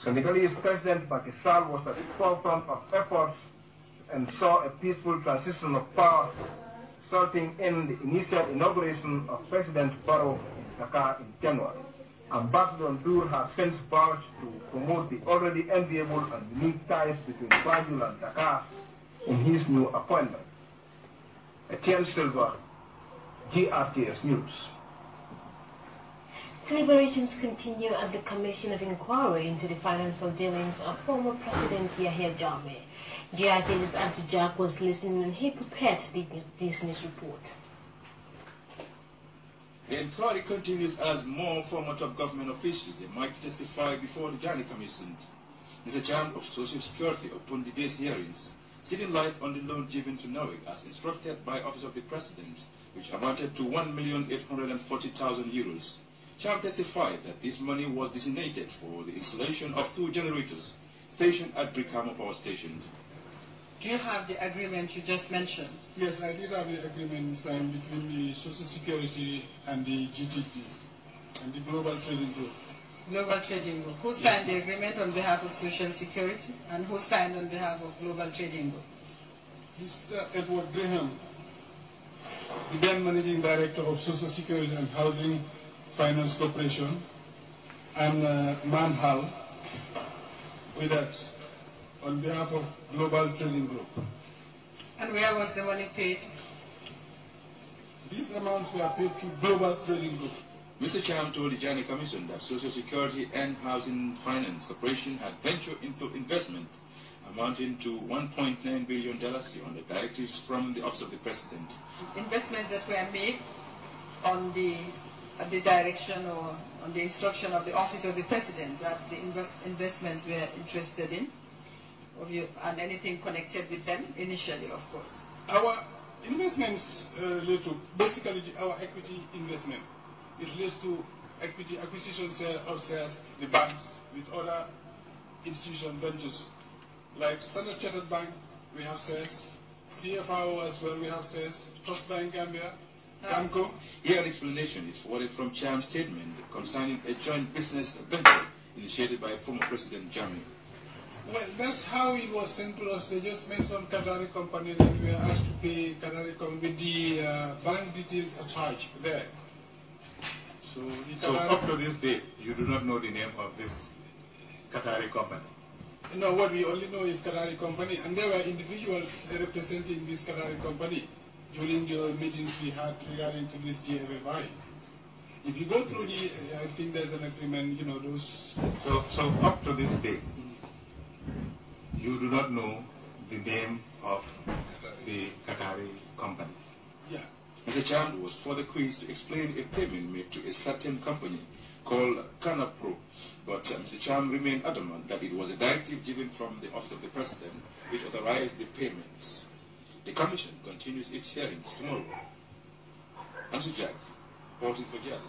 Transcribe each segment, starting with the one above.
Senegalese President Macky Sall was at the forefront of efforts and saw a peaceful transition of power, resulting in the initial inauguration of President Barrow in Dakar in January. Ambassador Ndour has since vowed to promote the already enviable and unique ties between Banjul and Dakar in his new appointment. Etienne Silva, GRTS News. Deliberations continue at the Commission of Inquiry into the financial dealings of former President Yahya Jammeh. GRTS Answer Jack was listening and he prepared this news report. The inquiry continues as more former top government officials might testify before the Journey Commission. Mr. Jam of Social Security opened the day's hearings, shedding light on the loan given to Norway as instructed by Office of the President, which amounted to €1,840,000. Cham testified that this money was designated for the installation of 2 generators stationed at Brikama Power Station. Do you have the agreement you just mentioned? Yes, I did have the agreement signed between the Social Security and the GTD and the Global Trading Group. Global Trading Group. Who signed the agreement on behalf of Social Security and who signed on behalf of Global Trading Group? Mr. Edward Graham, the then Managing Director of Social Security and Housing Finance Corporation, and Manhal with us on behalf of Global Trading Group. And where was the money paid? These amounts were paid to Global Trading Group. Mr. Cham told the Journey Commission that Social Security and Housing Finance Corporation had ventured into investment amounting to $1.9 billion on the directives from the Office of the President. Investments that were made on the direction or on the instruction of the Office of the President, that the investments were interested in, and anything connected with them initially, of course. Our investments relate to basically our equity investment. It relates to equity acquisition of shares, the banks, with other institution ventures. Like Standard Chartered Bank, we have shares. CFRO as well, we have shares. Trust Bank Gambia. Here, an explanation is forwarded from Cham's statement concerning a joint business venture initiated by former President Jammeh. Well, that's how it was sent to us. They just mentioned Qatari company and we were asked to pay Qatari company with the bank details attached there. So up to this date, you do not know the name of this Qatari company? No, what we only know is Qatari company, and there were individuals representing this Qatari company during the meetings we had regarding to this GFFI. If you go through the, I think there's an agreement, you know, those... So up to this day, you do not know the name of the Qatari company? Yeah. Mr. Cham was further quizzed to explain a payment made to a certain company called Canapro, but Mr. Cham remained adamant that it was a directive given from the Office of the President which authorized the payments. The Commission continues its hearings tomorrow. Answer Jack, reporting for Jad.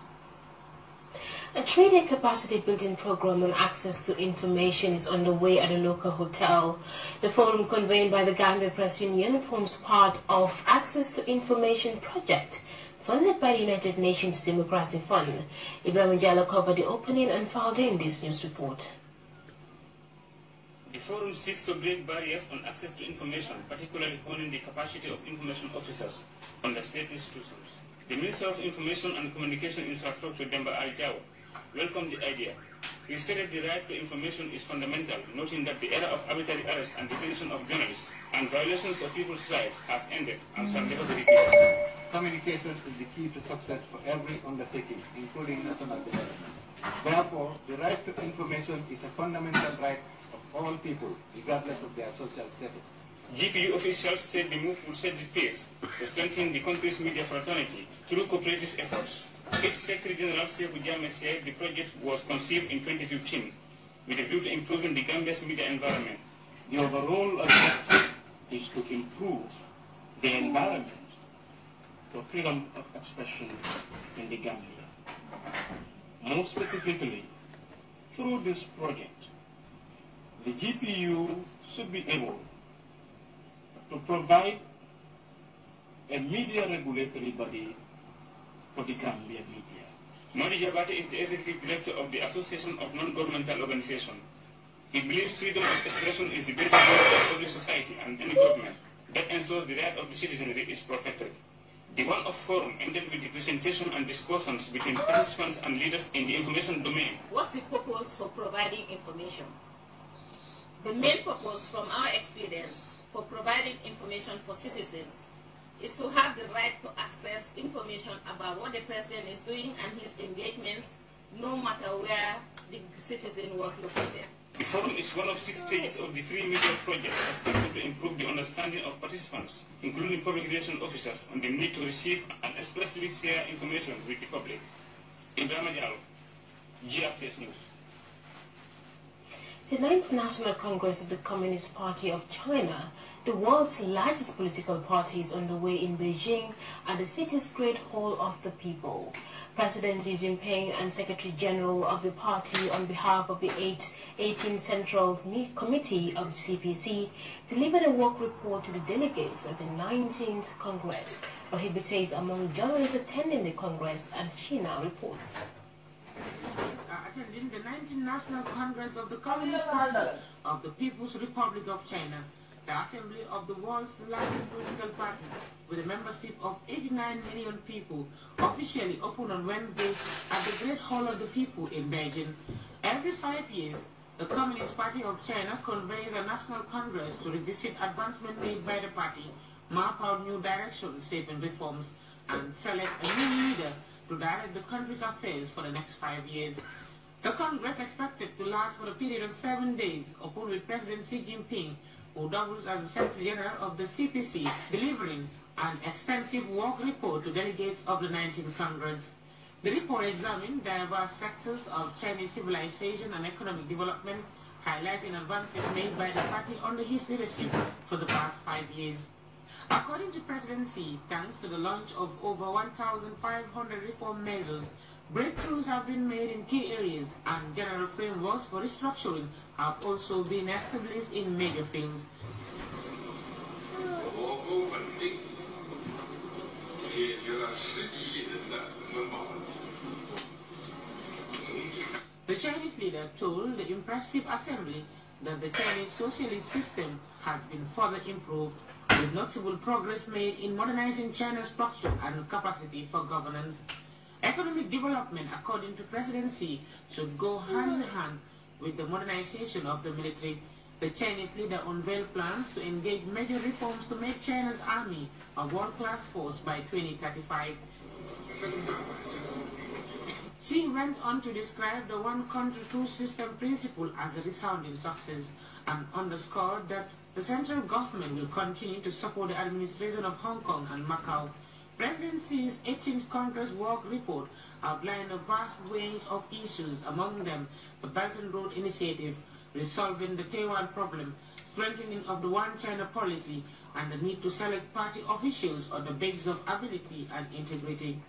A 3-day capacity building program on access to information is underway at a local hotel. The forum convened by the Gambia Press Union forms part of Access to Information project funded by the United Nations Democracy Fund. Ibrahim Jallo covered the opening and filed in this news report. The forum seeks to break barriers on access to information, particularly honing the capacity of information officers under state institutions. The Minister of Information and Communication Infrastructure, Demba Alijawa, welcomed the idea. He stated the right to information is fundamental, noting that the era of arbitrary arrest and detention of journalists and violations of people's rights has ended and shall never be repeated. Communication is the key to success for every undertaking, including national development. Therefore, the right to information is a fundamental right of all people, regardless of their social status. GPU officials said the move will set the pace to strengthen the country's media fraternity through cooperative efforts. Its Secretary General Sekou Jammeh said the project was conceived in 2015 with a view to improving the Gambia's media environment. The overall objective is to improve the environment for freedom of expression in the Gambia. More specifically, through this project, the GPU should be able to provide a media regulatory body for the Gambia media. Modi Jabate is the executive director of the Association of Non-Governmental Organizations. He believes freedom of expression is the basic goal of every society and any government that ensures the right of the citizenry is protected. The one-off forum ended with the presentation and discussions between participants and leaders in the information domain. What's the purpose for providing information? The main purpose from our experience for providing information for citizens is to have the right to access information about what the president is doing and his engagements, no matter where the citizen was located. The forum is one of 6 stages of the free media project expected to improve the understanding of participants, including public relations officers, on the need to receive and expressly share information with the public. Ibrahim Jallo, GRTS News. The 9th National Congress of the Communist Party of China, the world's largest political party, is underway in Beijing at the city's Great Hall of the People. President Xi Jinping and Secretary General of the party, on behalf of the 18th Central Committee of the CPC, delivered a work report to the delegates of the 19th Congress. Prohibit is among journalists attending the Congress, and China reports. Attending the 19th National Congress of the Communist Party of the People's Republic of China, the assembly of the world's largest political party, with a membership of 89 million people, officially opened on Wednesday at the Great Hall of the People in Beijing. Every 5 years, the Communist Party of China convenes a national congress to revisit advancements made by the party, map out new directions, shaping reforms, and select a new leader to direct the country's affairs for the next 5 years. The Congress expected to last for a period of 7 days, opened with President Xi Jinping, who doubles as the Secretary General of the CPC, delivering an extensive work report to delegates of the 19th Congress. The report examined diverse sectors of Chinese civilization and economic development, highlighting advances made by the party under his leadership for the past 5 years. According to President Xi, thanks to the launch of over 1,500 reform measures, breakthroughs have been made in key areas, and general frameworks for restructuring have also been established in major fields. The Chinese leader told the impressive assembly that the Chinese socialist system has been further improved, with notable progress made in modernizing China's structure and capacity for governance. Economic development, according to President Xi, should go hand in hand with the modernization of the military. The Chinese leader unveiled plans to engage major reforms to make China's army a world-class force by 2035. Xi went on to describe the one country, two system principle as a resounding success, and underscored that the central government will continue to support the administration of Hong Kong and Macau. President Xi's 18th Congress Work Report outlined a vast range of issues, among them the Belt and Road Initiative, resolving the Taiwan problem, strengthening of the One China policy, and the need to select party officials on the basis of ability and integrity.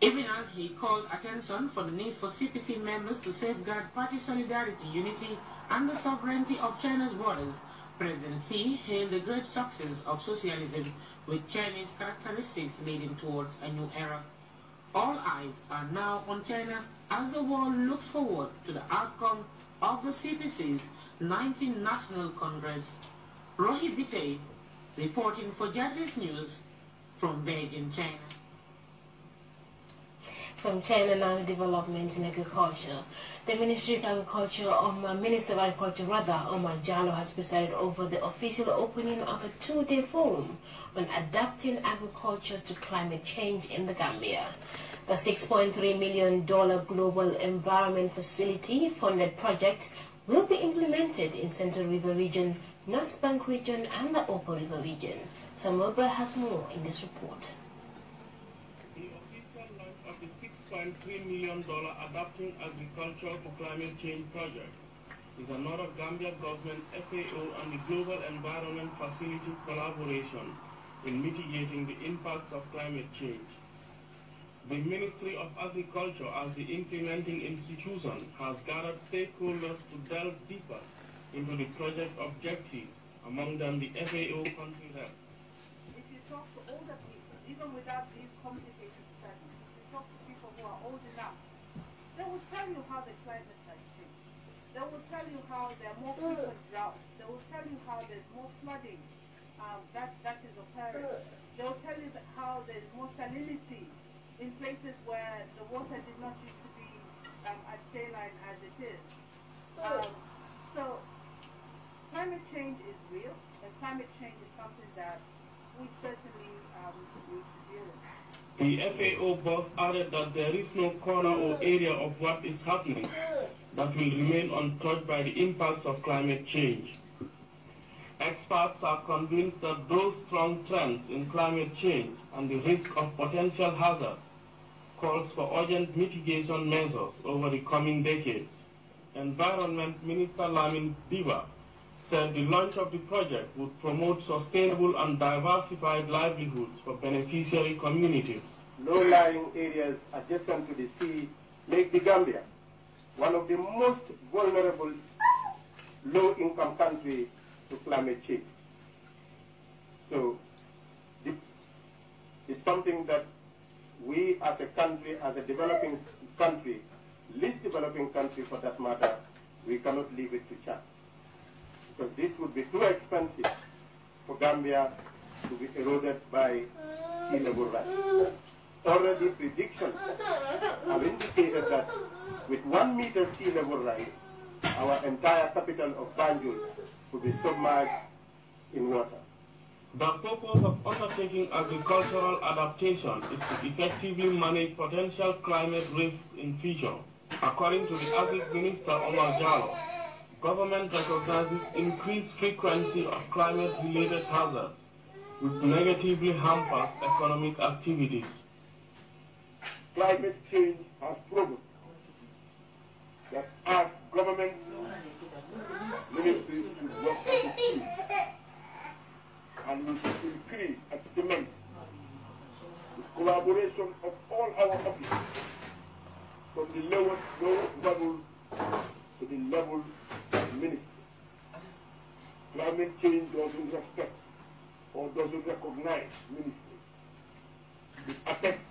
Even as he called attention for the need for CPC members to safeguard party solidarity, unity, and the sovereignty of China's borders, President Xi hailed the great success of socialism, with Chinese characteristics leading towards a new era. All eyes are now on China as the world looks forward to the outcome of the CPC's 19th National Congress. Rohi Vite, reporting for GRTS News from Beijing, China. From China now to development in agriculture. The Minister of Agriculture, Omar Jallo, has presided over the official opening of a 2-day forum on adapting agriculture to climate change in the Gambia. The $6.3 million Global Environment Facility funded project will be implemented in Central River Region, North Bank Region, and the Upper River Region. Samuel Burr has more in this report. $6.3 million Adapting Agriculture to Climate Change project is another Gambia government, FAO, and the Global Environment Facility collaboration in mitigating the impacts of climate change. The Ministry of Agriculture, as the implementing institution, has gathered stakeholders to delve deeper into the project objectives, among them the FAO country rep. If you talk to older people, even without these complicated studies, if you talk to people who who are old enough, they will tell you how the climate has changed. They will tell you how there are more frequent droughts. They will tell you how there's more flooding that is occurring. They will tell you how there's more salinity in places where the water did not used to be as saline as it is. So climate change is real, and climate change is something that we certainly need to deal with. The FAO boss added that there is no corner or area of what is happening that will remain untouched by the impacts of climate change. Experts are convinced that those strong trends in climate change and the risk of potential hazards calls for urgent mitigation measures over the coming decades. Environment Minister Lamin Diba said the launch of the project would promote sustainable and diversified livelihoods for beneficiary communities. Low-lying areas adjacent to the sea make the Gambia one of the most vulnerable low-income countries to climate change. So this is something that we as a country, as a developing country, least developing country for that matter, we cannot leave it to chance. Because this would be too expensive for Gambia to be eroded by sea level rise. Already predictions have indicated that with 1 meter sea level rise, our entire capital of Banjul could be submerged in water. The purpose of undertaking agricultural adaptation is to effectively manage potential climate risks in future. According to the Agri Minister Omar Jallo, government recognizes increased frequency of climate-related hazards, which negatively hampers economic activities. Climate change has proven that as government ministries should work as a team, and we should increase and cement the collaboration of all our officers from the lowest level to the level of ministry. Climate change doesn't respect or doesn't recognize ministry. It affects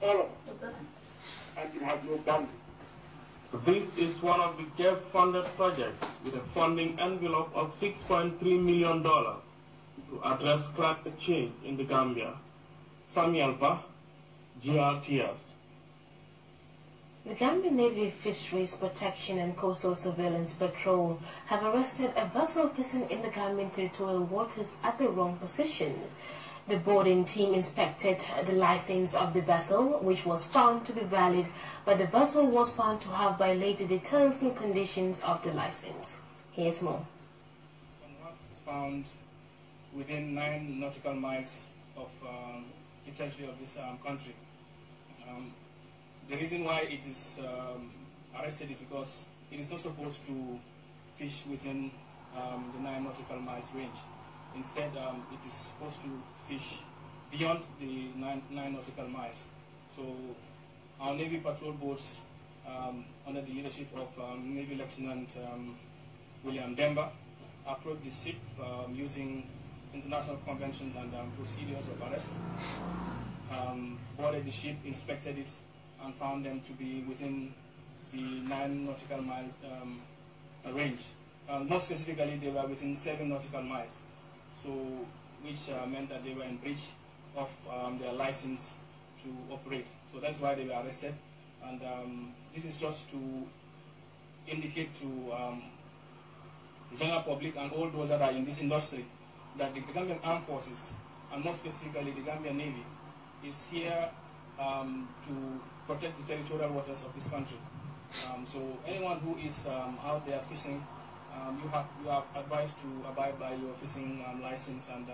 all of us, and it has no boundaries. This is one of the GEF-funded projects with a funding envelope of $6.3 million to address climate change in the Gambia. Samuel Pa, GRTS. The Gambia Navy Fisheries Protection and Coastal Surveillance Patrol have arrested a vessel fishing in the Gambian territorial waters at the wrong position. The boarding team inspected the license of the vessel, which was found to be valid, but the vessel was found to have violated the terms and conditions of the license. Here's more. Was found within 9 nautical miles of the territory of this country. The reason why it is arrested is because it is not supposed to fish within the 9 nautical miles range. Instead, it is supposed to fish beyond the 9 nautical miles. So our Navy patrol boats, under the leadership of Navy Lieutenant William Demba, approached the ship using international conventions and procedures of arrest, boarded the ship, inspected it, and found them to be within the 9 nautical mile range. More specifically, they were within 7 nautical miles, so which meant that they were in breach of their license to operate. So that's why they were arrested. And this is just to indicate to the general public and all those that are in this industry that the Gambian Armed Forces, and more specifically the Gambian Navy, is here to protect the territorial waters of this country. So anyone who is out there fishing, you are advised to abide by your fishing license and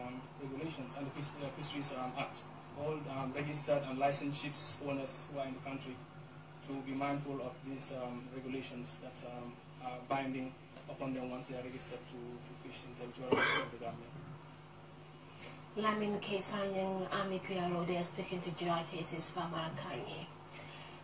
regulations and the Fisheries Act. All registered and licensed ships owners who are in the country to be mindful of these regulations that are binding upon them once they are registered to fish in territorial waters of the Gambia. Lamin Kesanyang Army PRO, they are speaking to GRTS's Famaran Kanye.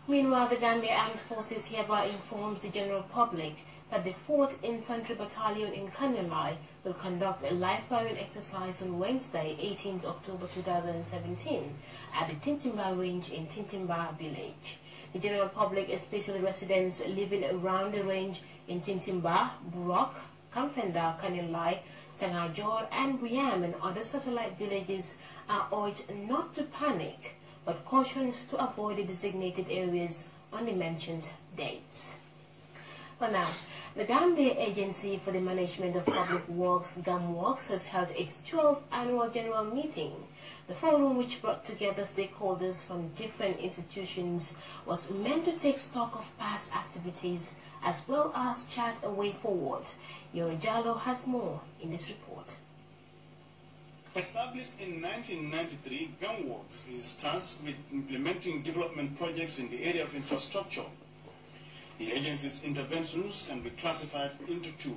Meanwhile, the Gambia Armed Forces hereby informs the general public that the 4th Infantry Battalion in Kanilai will conduct a live firing exercise on Wednesday, 18th October 2017 at the Tintimba range in Tintimba village. The general public, especially residents living around the range in Tintimba, Burok, Kampenda, Kanilai, Sangajor and Buyam and other satellite villages are urged not to panic but cautioned to avoid the designated areas on the mentioned dates. Well now, the Gambia Agency for the Management of Public Works, GAMWORKS, has held its 12th annual general meeting. The forum, which brought together stakeholders from different institutions, was meant to take stock of past activities as well as chart a way forward. Yorojalo has more in this report. Established in 1993, GAMWORKS is tasked with implementing development projects in the area of infrastructure. The agency's interventions can be classified into two.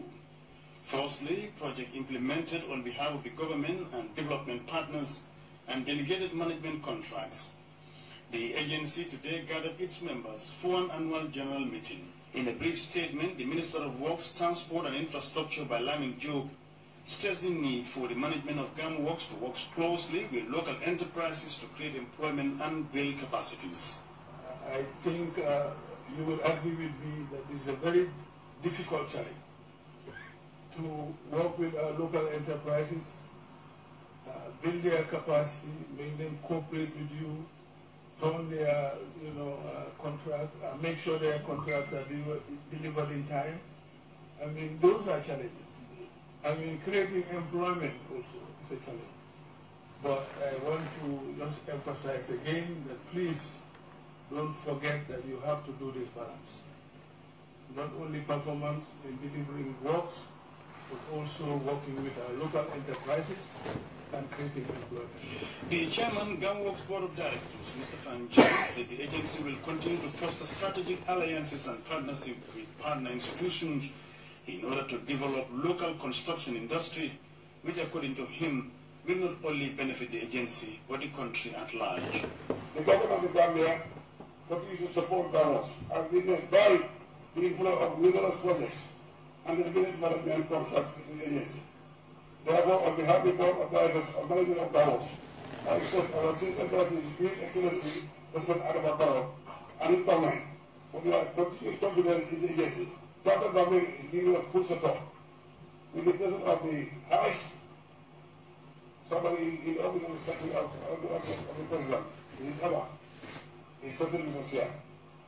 Firstly, project implemented on behalf of the government and development partners and delegated management contracts. The agency today gathered its members for an annual general meeting. In a brief statement, the Minister of Works, Transport and Infrastructure, Lamin Job, stressed the need for the management of GAMWORKS to work closely with local enterprises to create employment and build capacities. I think you will agree with me that it's a very difficult challenge to work with our local enterprises, build their capacity, make them cooperate with you, turn their contract, make sure their contracts are delivered in time. I mean, those are challenges. I mean, creating employment also is a challenge. But I want to just emphasize again that please don't forget that you have to do this balance. Not only performance in delivering works, but also working with our local enterprises and creating employment. The chairman, GAMWORKS Board of Directors, Mr. Fanjay, said the agency will continue to foster strategic alliances and partnership with partner institutions in order to develop local construction industry, which according to him will not only benefit the agency but the country at large. The government of the Gambia continues to support GAMWORKS as witnessed by the inflow of numerous projects and the business management contracts in the agency. Therefore, on behalf of the Board of Directors of Management of GAMWORKS, I express our sincere gratitude to His Excellency President Adama Barrow and his government for their continued confidence in the agency. Dr. Government is giving us full support. With the presence of the highest, somebody in the office of the Secretary of the President, Mrs. Emma, his President Mr. Chair.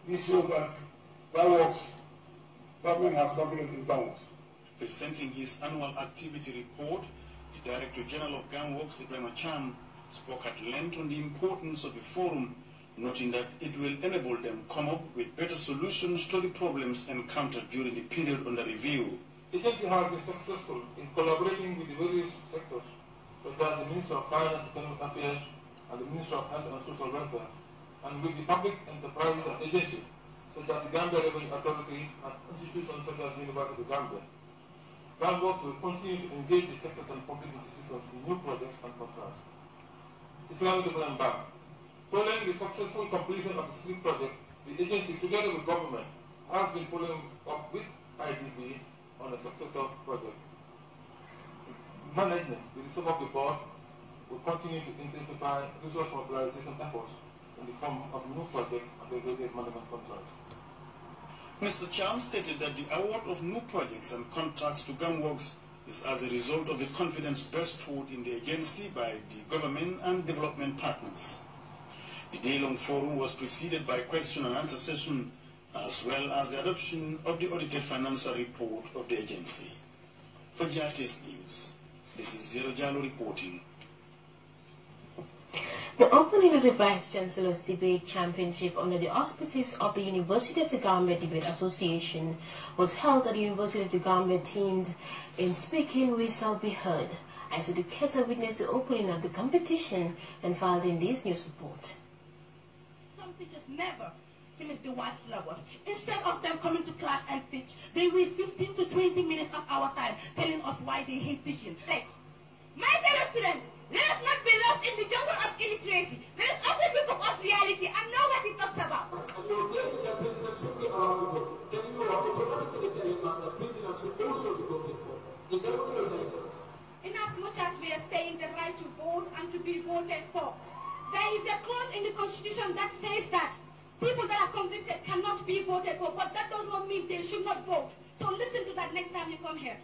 This shows that GAMWORKS, government has confidence in GAMWORKS. Presenting his annual activity report, the Director General of GAMWORKS, Ibrahim Cham, spoke at length on the importance of the forum, noting that it will enable them come up with better solutions to the problems encountered during the period under review. The agency has been successful in collaborating with the various sectors, such as the Ministry of Finance and Economic Affairs and the Ministry of Health and Social Welfare, and with the public enterprises and agencies, such as the Gambia Revenue Authority and institutions such as the University of Gambia. GAMWORKS will continue to engage the sectors and public institutions in new projects and contracts. Islamic Development Bank. Following the successful completion of the SLEEP project, the agency, together with government, has been following up with IDB on a successful project. Management, with the support of the board, will continue to intensify resource mobilization efforts in the form of new projects and delegated management contracts. Mr. Cham stated that the award of new projects and contracts to GAMWORKS is as a result of the confidence bestowed in the agency by the government and development partners. The day-long forum was preceded by a question and answer session as well as the adoption of the audited financial report of the agency. For GRTS News, this is Zero Jalo reporting. The opening of the Vice Chancellor's Debate Championship under the auspices of the University of the Gambia Debate Association was held at the University of the Gambia, themed "In Speaking We Shall Be Heard." As educators witnessed the opening of the competition and filed in this news report. Some teachers never finish the work syllabus. Instead of them coming to class and teach, they waste 15 to 20 minutes of our time telling us why they hate teaching. My fellow students, let us not be lost in the jungle of illiteracy. Let us open the book of reality and know what it talks about. should also be voted for. Is that what you're saying? In as much as we are saying the right to vote and to be voted for, there is a clause in the Constitution that says that people that are convicted cannot be voted for, but that does not mean they should not vote. So listen to that next time you come here.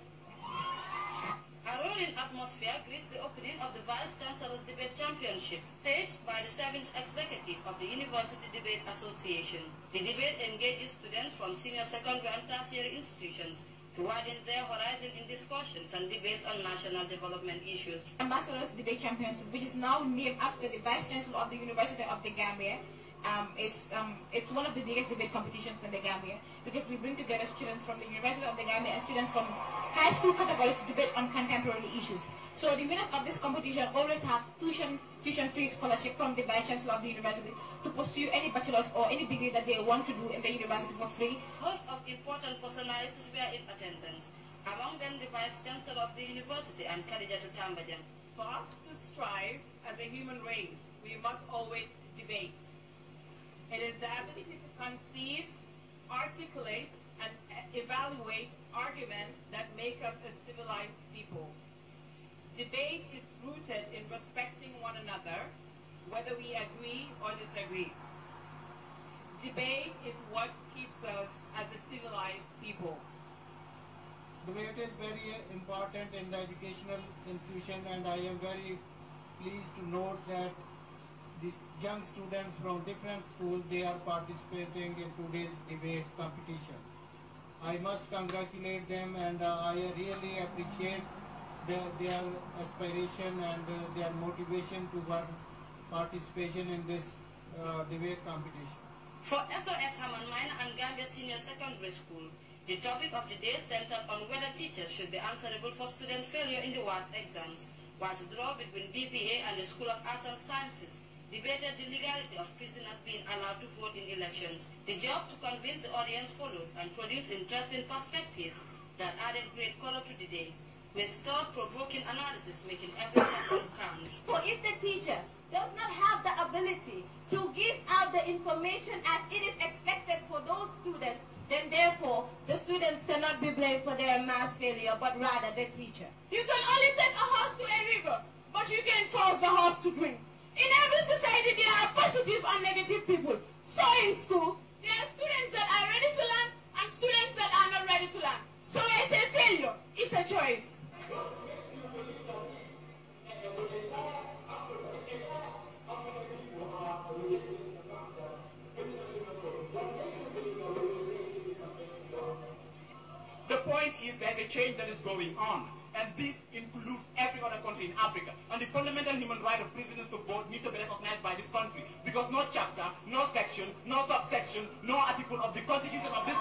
A roaring atmosphere greets the opening of the Vice Chancellor's Debate Championship, staged by the 7th Executive of the University Debate Association. The debate engages students from senior secondary and tertiary institutions to widen their horizon in discussions and debates on national development issues. Ambassador's Debate Championship, which is now named after the Vice Chancellor of the University of the Gambia, it's one of the biggest debate competitions in the Gambia because we bring together students from the University of the Gambia and students from high school categories to debate on contemporary issues. So the winners of this competition always have tuition-free scholarship from the Vice Chancellor of the university to pursue any bachelor's or any degree that they want to do in the university for free. Host of important personalities were in attendance, among them the Vice Chancellor of the university and Khadijatu Tambajang. For us to strive as a human race, we must always debate. It is the ability to conceive, articulate, and evaluate arguments that make us a civilized people. Debate is rooted in respecting one another, whether we agree or disagree. Debate is what keeps us as a civilized people. Debate is very important in the educational institution, and I am very pleased to note that these young students from different schools, they are participating in today's debate competition. I must congratulate them, and I really appreciate their aspiration and their motivation towards participation in this debate competition. For SOS Haman Minor and Gambia Senior Secondary School, the topic of the day centered on whether teachers should be answerable for student failure in the WAS exams, was a draw between BPA and the School of Arts and Sciences, debated the legality of prisoners being allowed to vote in elections. The job to convince the audience followed and produced interesting perspectives that added great color to the day, with thought-provoking analysis making every second count. For if the teacher does not have the ability to give out the information as it is expected for those students, then therefore the students cannot be blamed for their math failure, but rather the teacher. You can only take a horse to a river, but you can't force the horse to drink. In every society, there are positive and negative people. So in school, there are students that are ready to learn and students that are not ready to learn. So I say failure is a choice. The point is there's a change that is going on, and this includes every other country in Africa. And the fundamental human right of prisoners to vote need to be recognized by this country, because no chapter, no section, no subsection, no article of the Constitution of this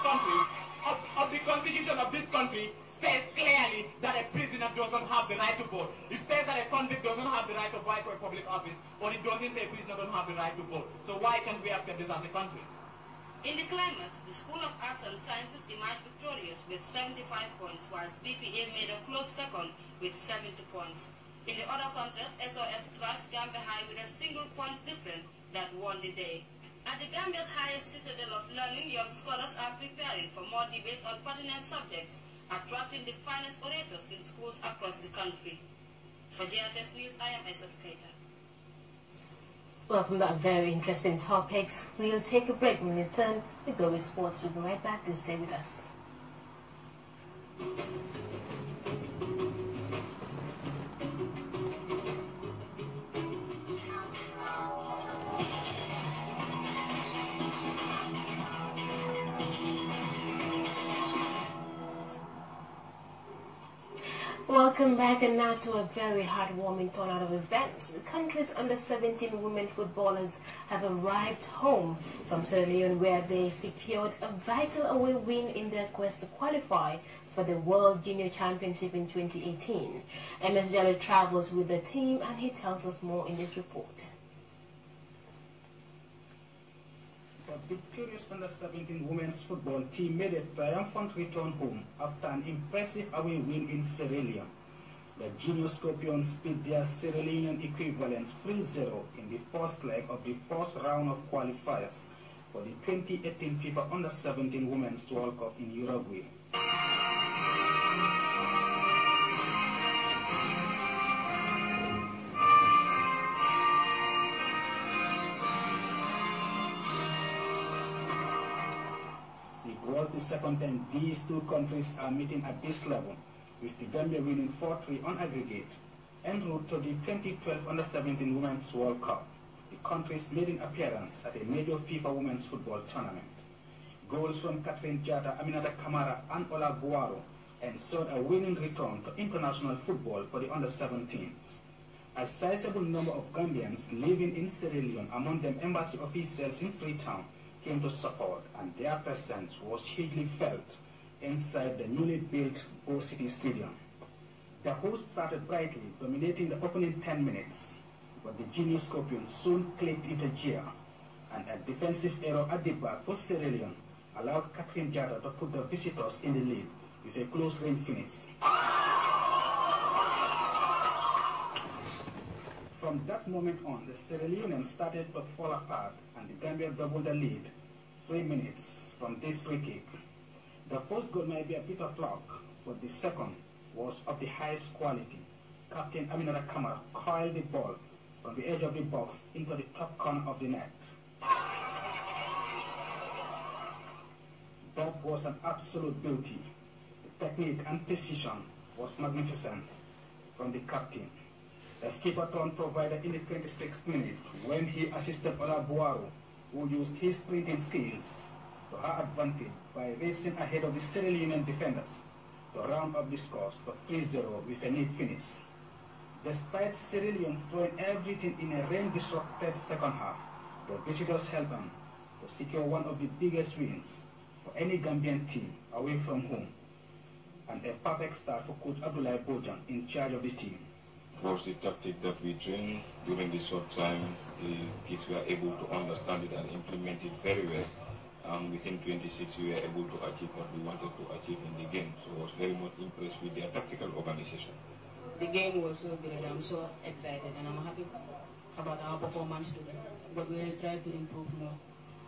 country, says clearly that a prisoner doesn't have the right to vote. It says that a convict doesn't have the right to vie for a public office, but it doesn't say a prisoner doesn't have the right to vote. So why can't we accept this as a country? In the climax, the School of Arts and Sciences emerged victorious with 75 points, whilst BPA made a close second with 70 points. In the other contest, SOS thrashed Gambia High with a single point difference that won the day. At the Gambia's highest citadel of learning, young scholars are preparing for more debates on pertinent subjects, attracting the finest orators in schools across the country. For GRTS News, I am Aisha Keita. Well, from that very interesting topics, we'll take a break. When we return, we go with sports. We'll be right back. To stay with us. Welcome back, and now to a very heartwarming turnout of events. The country's under-17 women footballers have arrived home from Sierra Leone, where they secured a vital away win in their quest to qualify for the World Junior Championship in 2018. MS Jalil travels with the team, and he tells us more in this report. The victorious under-17 women's football team made a triumphant return home after an impressive away win in Sierra Leone. The Junior Scorpions beat their Sierra Leonean equivalents 3-0 in the first leg of the first round of qualifiers for the 2018 FIFA Under-17 Women's World Cup in Uruguay. second time these two countries are meeting at this level, with the Gambia winning 4-3 on aggregate, en route to the 2012 Under-17 Women's World Cup, the country's maiden appearance at a major FIFA Women's Football Tournament. Goals from Catherine Jata, Aminata Kamara, and Ola Buaro ensured a winning return to international football for the Under-17s. A sizable number of Gambians living in Sierra Leone, among them embassy officials in Freetown, came to support, and their presence was hugely felt inside the newly built Bo City Stadium. The host started brightly, dominating the opening 10 minutes, but the Genius Scorpions soon clicked into gear, and a defensive error at the back for Sierra Leone allowed Catherine Jata to put the visitors in the lead with a close-range finish. From that moment on, the Sierra Leoneans started to fall apart, and the Gambia doubled the lead 3 minutes from this free kick. The first goal might be a bit of luck, but the second was of the highest quality. Captain Aminata Kamara coiled the ball from the edge of the box into the top corner of the net. That was an absolute beauty. The technique and precision was magnificent from the captain. The skipper turn provided in the 26th minute when he assisted Ola Buaro, who used his sprinting skills to her advantage by racing ahead of the Sierra Leonean defenders to round up the scores to 3-0 with a neat finish. Despite Sierra Leone throwing everything in a rain-disrupted second half, the visitors held on to secure one of the biggest wins for any Gambian team away from home, and a perfect start for Coach Abdullah Bojan in charge of the team. Was the tactic that we trained during the short time. The kids were able to understand it and implement it very well. Within 26, we were able to achieve what we wanted to achieve in the game. So I was very much impressed with their tactical organization. The game was so great. I'm so excited and I'm happy about our performance today. But we will try to improve more.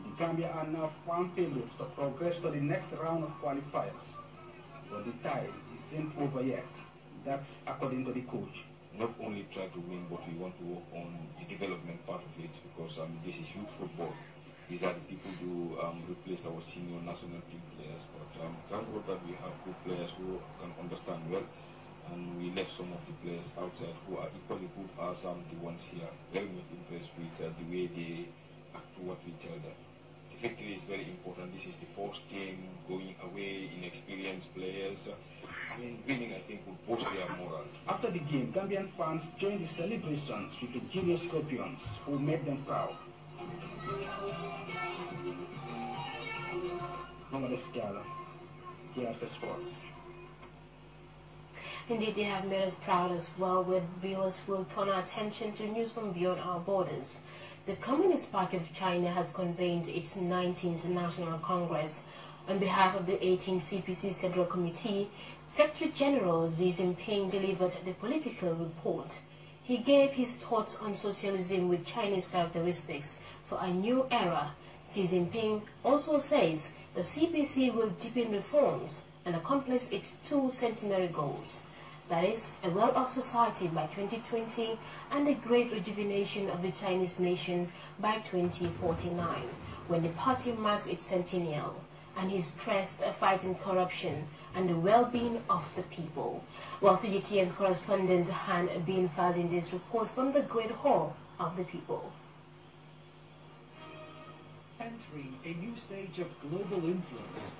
The Gambia are now firm favorites to progress to the next round of qualifiers. But the tide isn't over yet. That's according to the coach. Not only try to win, but we want to work on the development part of it, because this is youth football. These are the people who replace our senior national team players. But thank God that we have good players who can understand well, and we left some of the players outside who are equally good as the ones here. Very much impressed with the way they act to what we tell them. The victory is very important. This is the first game going away, inexperienced players. Winning, I think, will boost their morals. After the game, Gambian fans joined the celebrations with the Genius Scorpions, who made them proud. GRTS Sports. Indeed, they have made us proud as well, where viewers will turn our attention to news from beyond our borders. The Communist Party of China has convened its 19th National Congress. On behalf of the 18th CPC Central Committee, Secretary General Xi Jinping delivered the political report. He gave his thoughts on socialism with Chinese characteristics for a new era. Xi Jinping also says the CPC will deepen reforms and accomplish its 2 centenary goals. That is, a well-off society by 2020 and the great rejuvenation of the Chinese nation by 2049, when the party marks its centennial. And he stressed fighting corruption and the well-being of the people. While CGTN's correspondent Han Bin filed in this report from the Great Hall of the People. Entering a new stage of global influence.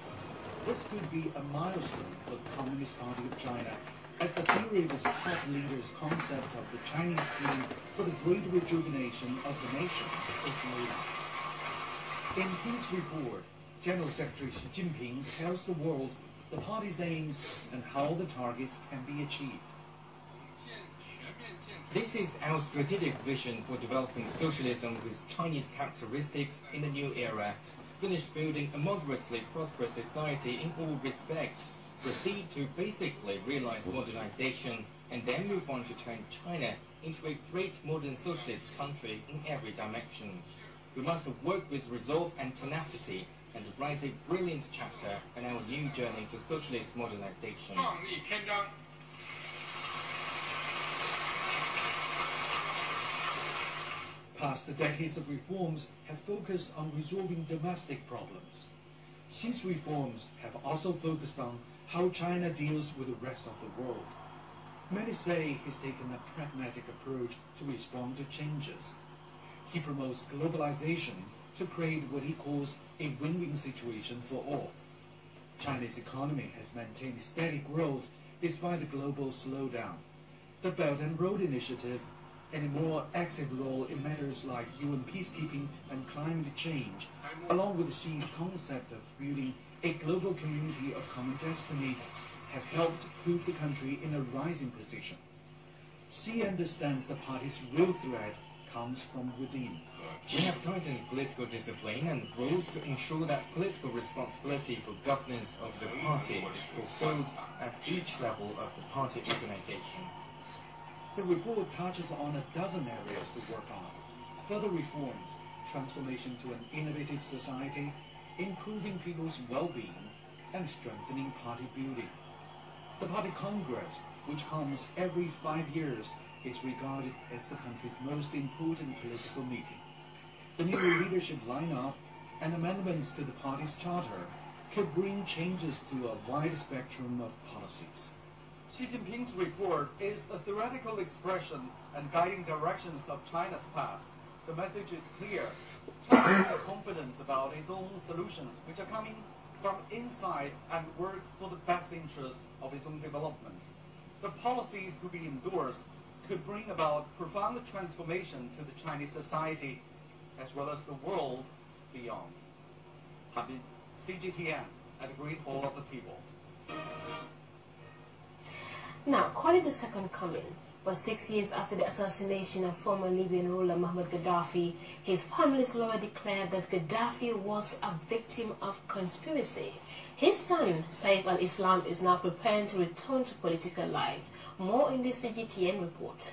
This could be a milestone for the Communist Party of China, as the theory of its top leader's concept of the Chinese dream for the great rejuvenation of the nation is laid out. In his report, General Secretary Xi Jinping tells the world the party's aims and how the targets can be achieved. This is our strategic vision for developing socialism with Chinese characteristics in the new era. Finish building a moderately prosperous society in all respects. Proceed to basically realize modernization, and then move on to turn China into a great modern socialist country in every dimension. We must work with resolve and tenacity and write a brilliant chapter on our new journey to socialist modernization. Past the decades of reforms have focused on resolving domestic problems. Xi's reforms have also focused on how China deals with the rest of the world. Many say he's taken a pragmatic approach to respond to changes. He promotes globalization to create what he calls a win-win situation for all. China's economy has maintained steady growth despite the global slowdown. The Belt and Road Initiative and a more active role in matters like UN peacekeeping and climate change, along with Xi's concept of building a global community of common destiny, have helped put the country in a rising position. Xi understands the party's real threat comes from within. We have tightened political discipline and rules to ensure that political responsibility for governance of the party is fulfilled at each level of the party organization. The report touches on a dozen areas to work on: further reforms, transformation to an innovative society, improving people's well-being, and strengthening party building. The Party Congress, which comes every 5 years, is regarded as the country's most important political meeting. The new leadership lineup and amendments to the party's charter could bring changes to a wide spectrum of policies. Xi Jinping's report is a theoretical expression and guiding directions of China's path. The message is clear. China has confidence about its own solutions, which are coming from inside and work for the best interest of its own development. The policies to be endorsed could bring about profound transformation to the Chinese society as well as the world beyond. Habib, CGTN, at the Great Hall of the People. Now, calling the second coming, but 6 years after the assassination of former Libyan ruler Muammar Gaddafi, his family's lawyer declared that Gaddafi was a victim of conspiracy. His son, Saif al-Islam, is now preparing to return to political life. More in this CGTN report.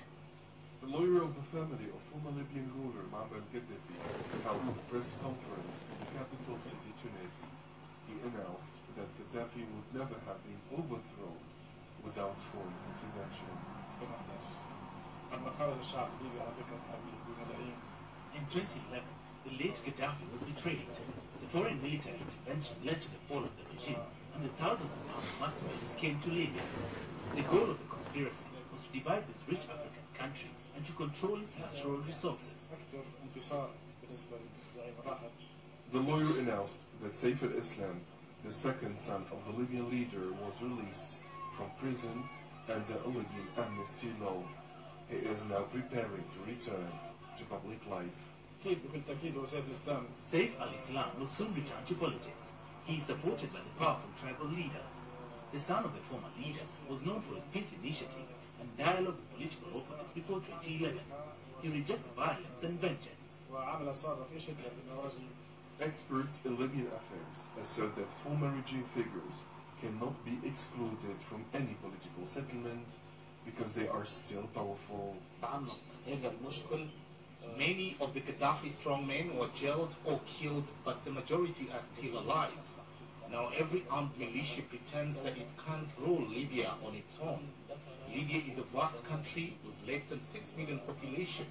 The lawyer of the family of former Libyan ruler Muammar Gaddafi held a press conference in the capital city Tunis. He announced that Gaddafi would never have been overthrown without foreign intervention. In 2011, the late Gaddafi was betrayed. The foreign military intervention led to the fall of the regime, and thousands of armed mass murders came to Libya. The goal of the conspiracy was to divide this rich African country and to control its natural resources. The lawyer announced that Saif al-Islam, the second son of the Libyan leader, was released from prison under a Libyan amnesty law. He is now preparing to return to public life. Saif al-Islam will soon return to politics. He is supported by the powerful tribal leaders. The son of the former leaders was known for his peace initiatives and dialogue with political opponents before 2011. He rejects violence and vengeance. Experts in Libyan affairs assert that former regime figures cannot be excluded from any political settlement because they are still powerful. Many of the Gaddafi strongmen were jailed or killed, but the majority are still alive. Now every armed militia pretends that it can't rule Libya on its own. Libya is a vast country with less than 6 million population.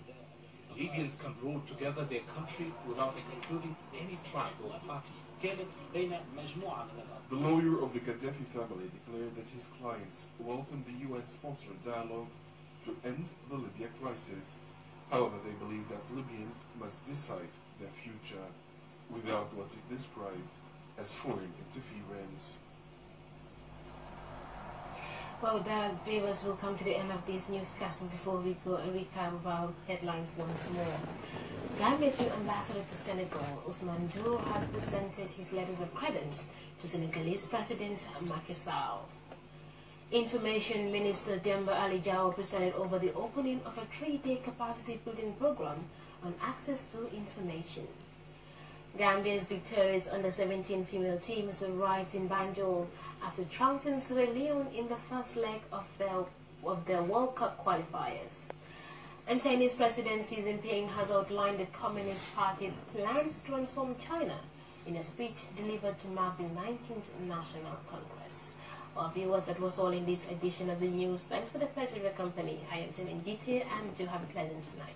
Libyans can rule together their country without excluding any tribe or party. The lawyer of the Gaddafi family declared that his clients welcomed the UN-sponsored dialogue to end the Libya crisis. However, they believe that Libyans must decide their future without what is described as foreign interference. Well, the viewers will come to the end of this newscast, but before we go, a recap of our headlines once more. Gambia's new ambassador to Senegal, Ousmane Dour, has presented his letters of credence to Senegalese President Macky Sall. Information Minister Demba Ali Jaw presided over the opening of a 3-day capacity building program on access to information. Gambia's victorious under-17 female team has arrived in Banjul after trouncing Sierra Leone in the first leg of their World Cup qualifiers. And Chinese President Xi Jinping has outlined the Communist Party's plans to transform China in a speech delivered to mark the 19th National Congress. Well, viewers, that was all in this edition of the news. Thanks for the pleasure of your company. I am Tim Ngiti, and do have a pleasant night.